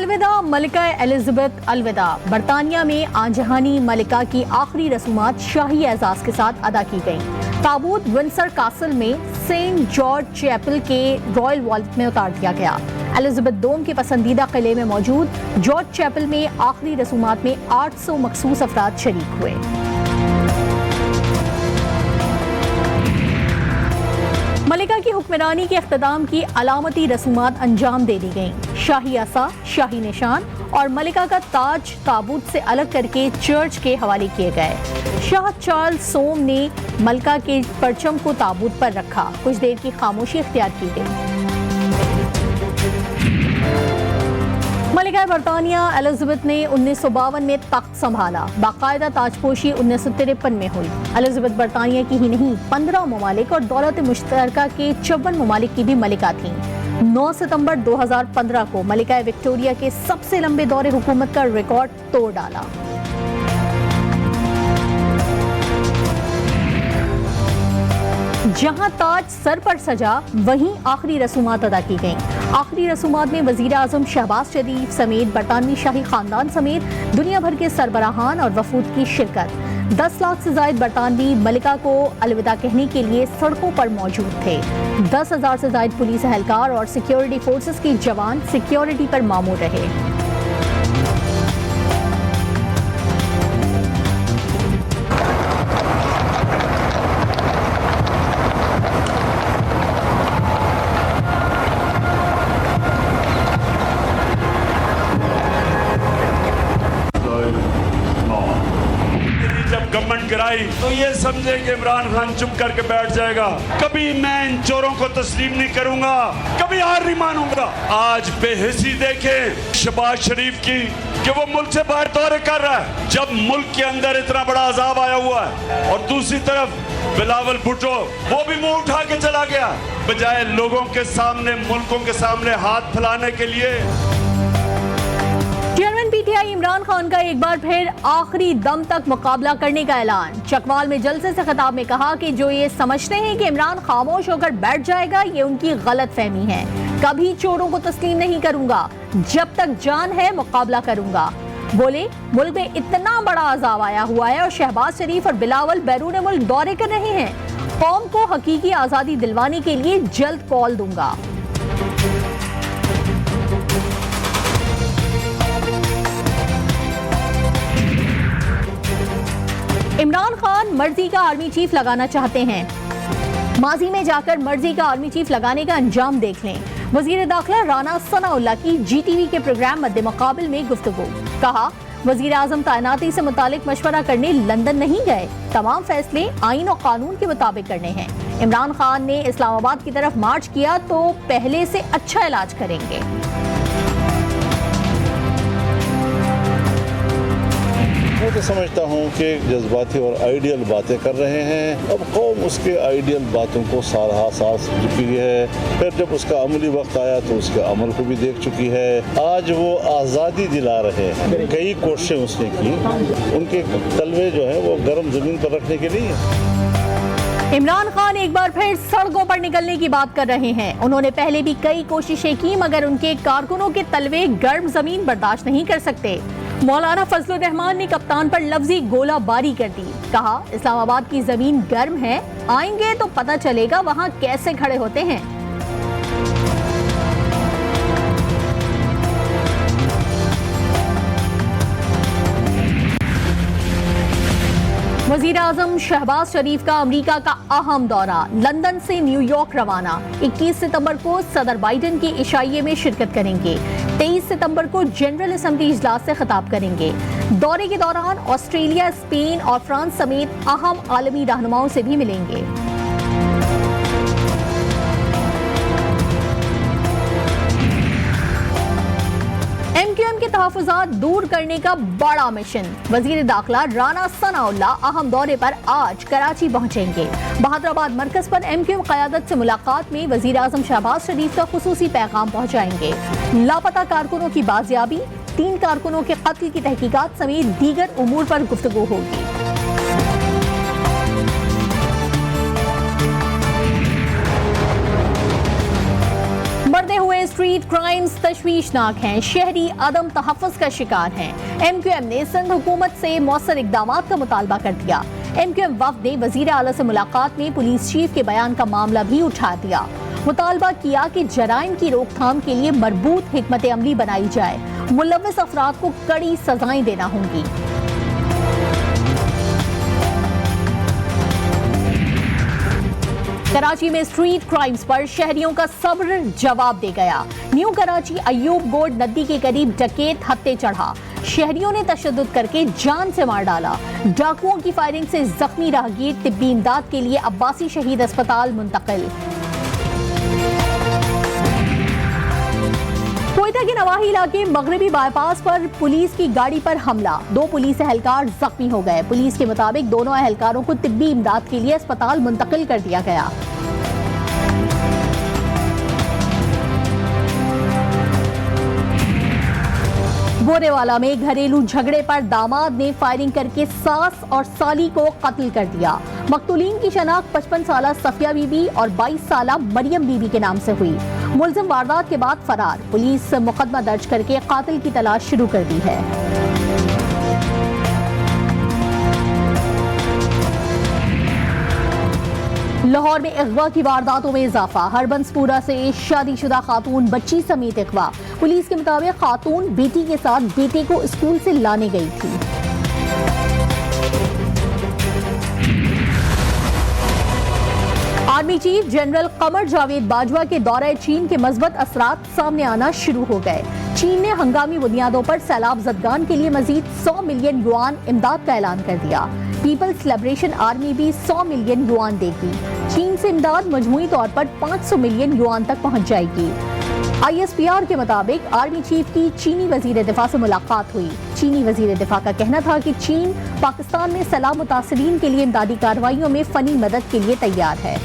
अलविदा मलिका एलिजाबेथ अलविदा। बरतानिया में आंजहानी मलिका की आखिरी रसूमात शाही एजाज के साथ अदा की गईं। ताबूत विंडसर कासल में सेंट जॉर्ज चैपल के रॉयल वॉल्ट में उतार दिया गया। एलिजाबेथ दोम के पसंदीदा किले में मौजूद जॉर्ज चैपल में आखिरी रसूमात में 800 मखसूस अफराद शरीक हुए। मलिका की हुक्मरानी के इख्तिताम की अलामती रसूमात अंजाम दे दी गईं। शाही असा, शाही निशान और मलिका का ताज ताबूत से अलग करके चर्च के हवाले किए गए। शाह चार्ल्स सोम ने मलिका के परचम को ताबूत पर रखा। कुछ देर की खामोशी इख्तियार की गई। मलिका बरतानिया एलिजाबेथ ने 1952 में तख्त संभाला। बाकायदा ताजपोशी 1953 में हुई। एलिजाबेथ बरतानिया की ही नहीं 15 ममालिक और दौलत मुश्तरका के 54 ममालिक की भी मलिका थीं। 9 सितंबर 2015 को मलिका विक्टोरिया के सबसे लंबे दौरे हुकूमत का रिकॉर्ड तोड़ डाला। जहां ताज सर पर सजा, वहीं आखिरी रसूमात अदा की गईं। आखिरी रसूमात में वजीर आजम शहबाज शरीफ समेत बरतानवी शाही खानदान समेत दुनिया भर के सरबराहान और वफूद की शिरकत। 10 लाख से जायद बरतानवी मलिका को अलविदा कहने के लिए सड़कों पर मौजूद थे। 10,000 से जायद पुलिस एहलकार और सिक्योरिटी फोर्सेस के जवान सिक्योरिटी पर मामूर रहे। गवर्नमेंट गिराई तो ये समझे कि इमरान खान चुप करके बैठ जाएगा। कभी मैं इन चोरों को तस्लीम नहीं करूंगा, कभी हार नहीं मानूंगा। आज बेहिसी देखें शहबाज शरीफ की कि वो मुल्क से बाहर दौरे कर रहा है, जब मुल्क के अंदर इतना बड़ा अजाब आया हुआ है। और दूसरी तरफ बिलावल भुट्टो वो भी मुंह उठा के चला गया, बजाय लोगों के सामने, मुल्कों के सामने हाथ फैलाने के लिए। चेयरमैन पीटीआई इमरान खान का एक बार फिर आखिरी दम तक मुकाबला करने का ऐलान। चकवाल में जलसे से खिताब में कहा कि जो ये समझते हैं कि इमरान खामोश होकर बैठ जाएगा, ये उनकी गलत फहमी है। कभी चोरों को तस्लीम नहीं करूंगा, जब तक जान है मुकाबला करूंगा। बोले मुल्क में इतना बड़ा अजाब आया हुआ है और शहबाज शरीफ और बिलावल बैरून मुल्क दौरे कर रहे हैं। कौम को हकीकी आजादी दिलवाने के लिए जल्द कॉल दूंगा। इमरान खान मर्जी का आर्मी चीफ लगाना चाहते हैं। माजी में जाकर मर्जी का आर्मी चीफ लगाने का अंजाम देख लें। वजीर दाखिला राना सनाउल्लाह की जीटीवी के प्रोग्राम मद्दे मुकाबिल में गुफ्तगू। कहा वजीर आजम तैनाती से मुतालिक मशवरा करने लंदन नहीं गए, तमाम फैसले आईन और कानून के मुताबिक करने हैं। इमरान खान ने इस्लामाबाद की तरफ मार्च किया तो पहले से अच्छा इलाज करेंगे। मैं तो समझता हूँ कि जज्बाती और आइडियल बातें कर रहे हैं। अब कौम उसके आइडियल बातों को सारा साथ चुकी है, फिर जब उसका अमली वक्त आया तो उसके अमल को भी देख चुकी है। आज वो आज़ादी दिला रहे हैं, कई कोशिशें उसने की, उनके तलवे जो है वो गर्म जमीन पर रखने के लिए। इमरान खान एक बार फिर सड़कों पर निकलने की बात कर रहे हैं। उन्होंने पहले भी कई कोशिशें की, मगर उनके कारकुनों के तलवे गर्म जमीन बर्दाश्त नहीं कर सकते। मौलाना फजलुर रहमान ने कप्तान पर लफ्जी गोलाबारी कर दी। कहा इस्लामाबाद की जमीन गर्म है, आएंगे तो पता चलेगा वहां कैसे खड़े होते हैं। वजीर आजम शहबाज शरीफ का अमेरिका का अहम दौरा। लंदन से न्यूयॉर्क रवाना। 21 सितंबर को सदर बाइडन की इशाइये में शिरकत करेंगे। 23 सितंबर को जनरल असेंबली इजलास से खिताब करेंगे। दौरे के दौरान ऑस्ट्रेलिया, स्पेन और फ्रांस समेत अहम आलमी रहनुमाओं से भी मिलेंगे। एमक्यूएम के तहफ़्फ़ुज़ात दूर करने का बड़ा मिशन। वज़ीर दाखिला राना सनाउल्लाह अहम दौरे पर आज कराची पहुंचेंगे। बहादुराबाद मरकज पर एमक्यूएम क़यादत से मुलाकात में वज़ीर आज़म शहबाज शरीफ का खुसूसी पैगाम पहुंचाएंगे। लापता कारकुनों की बाजियाबी, 3 कारकुनों के कत्ल की तहकीकात समेत दीगर उमूर पर गुफ्तगू होगी। बढ़ते हुए स्ट्रीट क्राइम्स तशवीशनाक हैं, शहरी अदम तहफ़्फ़ुज़ का शिकार हैं। MQM ने सिंध हुकूमत से मौसर इक़दामात का मुतालबा कर दिया। MQM वफ़द ने वज़ीर आला से मुलाकात में पुलिस चीफ के बयान का मामला भी उठा दिया। मुतालबा किया कि जराइम की रोकथाम के लिए मरबूत हिकमत अमली बनाई जाए, मुलव्विस अफराद को कड़ी सजाएं देना होंगी। कराची में स्ट्रीट क्राइम्स पर शहरियों का सब्र जवाब दे गया। न्यू कराची अयूब गोड नदी के करीब डकैत हत्थे चढ़ा, शहरियों ने तशद्दुद करके जान से मार डाला। डाकुओं की फायरिंग से जख्मी राहगीर तिब्बी इमदाद के लिए अब्बासी शहीद अस्पताल मुंतकिल। कोयटा के नवाही इलाके मगरबी बाईपास पर पुलिस की गाड़ी पर हमला, 2 पुलिस एहलकार जख्मी हो गए। पुलिस के मुताबिक दोनों एहलकारों को तिब्बी इमदाद के लिए अस्पताल मुंतकिल कर दिया गया। बोरेवाला में घरेलू झगड़े पर दामाद ने फायरिंग करके सास और साली को कत्ल कर दिया। मकतूलीन की शनाख्त 55 साला सफिया बीबी और 22 साला मरियम बीबी के नाम से हुई। मुलजिम वारदात के बाद फरार, पुलिस मुकदमा दर्ज करके कातिल की तलाश शुरू कर दी है। लाहौर में अगवा की वारदातों में इजाफा, हरबंसपुरा से शादीशुदा खातून बच्ची समेत अगवा। पुलिस के मुताबिक खातून बेटी के साथ बेटे को स्कूल से लाने गई थी। Army chief general Qamar Javed Bajwa के दौरे चीन के मज़बूत असरात सामने आना शुरू हो गए। चीन ने हंगामी बुनियादों पर सैलाब ज़दगान के लिए मजीद 100 मिलियन युआन इमदाद का ऐलान कर दिया। पीपल्स लिबरेशन आर्मी भी 100 मिलियन युआन देगी। चीन से इमदाद मजमूई तौर पर 500 मिलियन युआन तक पहुंच जाएगी। ISPR के मुताबिक आर्मी चीफ की चीनी वजीर दिफा से मुलाकात हुई। चीनी वजीर दिफा का कहना था कि चीन पाकिस्तान में सैलाब मुतासरीन के लिए इमदादी कार्रवाइयों में फनी मदद के लिए तैयार है।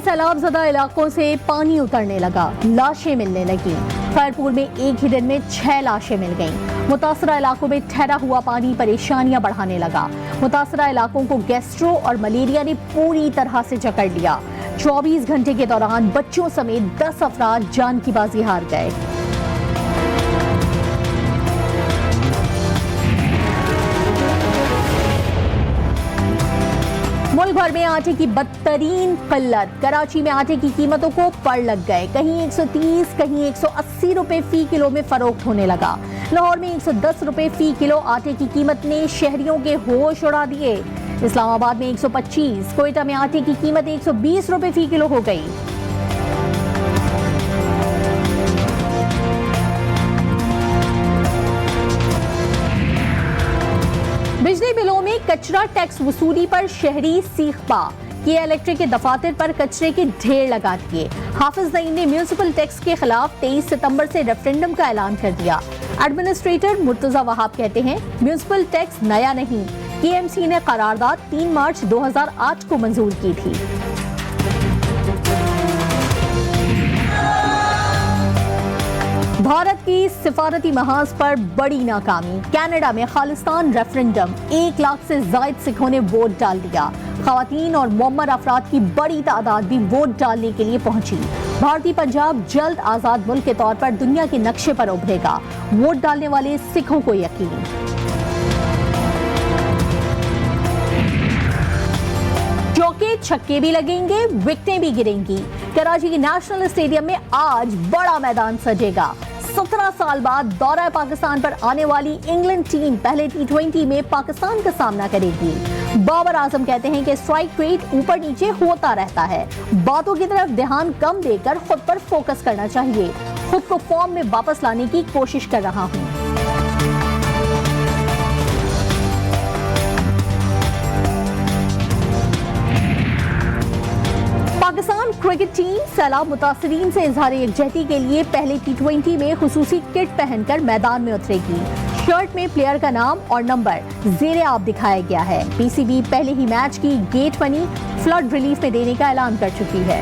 सैलाब ज़दा इलाकों से पानी उतरने लगा, लाशें मिलने लगी। खैरपुर में एक ही दिन में 6 लाशें मिल गईं। मुतासरा इलाकों में ठहरा हुआ पानी परेशानियां बढ़ाने लगा। मुतासरा इलाकों को गैस्ट्रो और मलेरिया ने पूरी तरह से जकड़ लिया। 24 घंटे के दौरान बच्चों समेत 10 अफराद जान की बाजी हार गए। मुल्क भर में आटे की बदतरीन किल्लत, कराची में आटे की कीमतों को पड़ लग गए। कहीं 130, कहीं 180 रुपए फी किलो में फरोख्त होने लगा। लाहौर में 110 रुपए फी किलो आटे की कीमत ने शहरियों के होश उड़ा दिए। इस्लामाबाद में 125, कोयटा में आटे की कीमत 120 रुपए फी किलो हो गई। बिजली बिलों में कचरा टैक्स वसूली पर शहरी सीखपा, किया इलेक्ट्रिक के दफातर पर कचरे के ढेर लगा दिए। हाफिज नईम ने म्यूनिसिपल टैक्स के खिलाफ 23 सितंबर से रेफरेंडम का ऐलान कर दिया। एडमिनिस्ट्रेटर मुर्तजा वहाब कहते हैं म्यूनिसिपल टैक्स नया नहीं, KMC ने करारदाद 3 मार्च 2008 को मंजूर की थी। भारत की सिफारती महाज पर बड़ी नाकामी, कनाडा में खालिस्तान रेफरेंडम, 1 लाख से जायद सिखों ने वोट डाल दिया। खवातीन और मुअम्मर अफराद की बड़ी तादाद भी वोट डालने के लिए पहुंची। भारतीय पंजाब जल्द आजाद मुल्क के तौर पर दुनिया के नक्शे पर उभरेगा, वोट डालने वाले सिखों को यकीन। चौके छक्के भी लगेंगे, विकेटें भी गिरेंगी। कराची के नेशनल स्टेडियम में आज बड़ा मैदान सजेगा। 17 साल बाद दौरा पाकिस्तान पर आने वाली इंग्लैंड टीम पहले T20 में पाकिस्तान का सामना करेगी। बाबर आजम कहते हैं कि स्ट्राइक रेट ऊपर नीचे होता रहता है, बातों की तरफ ध्यान कम देकर खुद पर फोकस करना चाहिए। खुद को फॉर्म में वापस लाने की कोशिश कर रहा हूं। पाकिस्तान क्रिकेट टीम सैलाब मुतासरीन से इजहार यकजहती के लिए पहले T20 में खुसूसी किट पहनकर मैदान में उतरेगी। शर्ट में प्लेयर का नाम और नंबर ज़ेरे आब दिखाया गया है। PCB पहले ही मैच की गेट मनी फ्लड रिलीफ में देने का ऐलान कर चुकी है।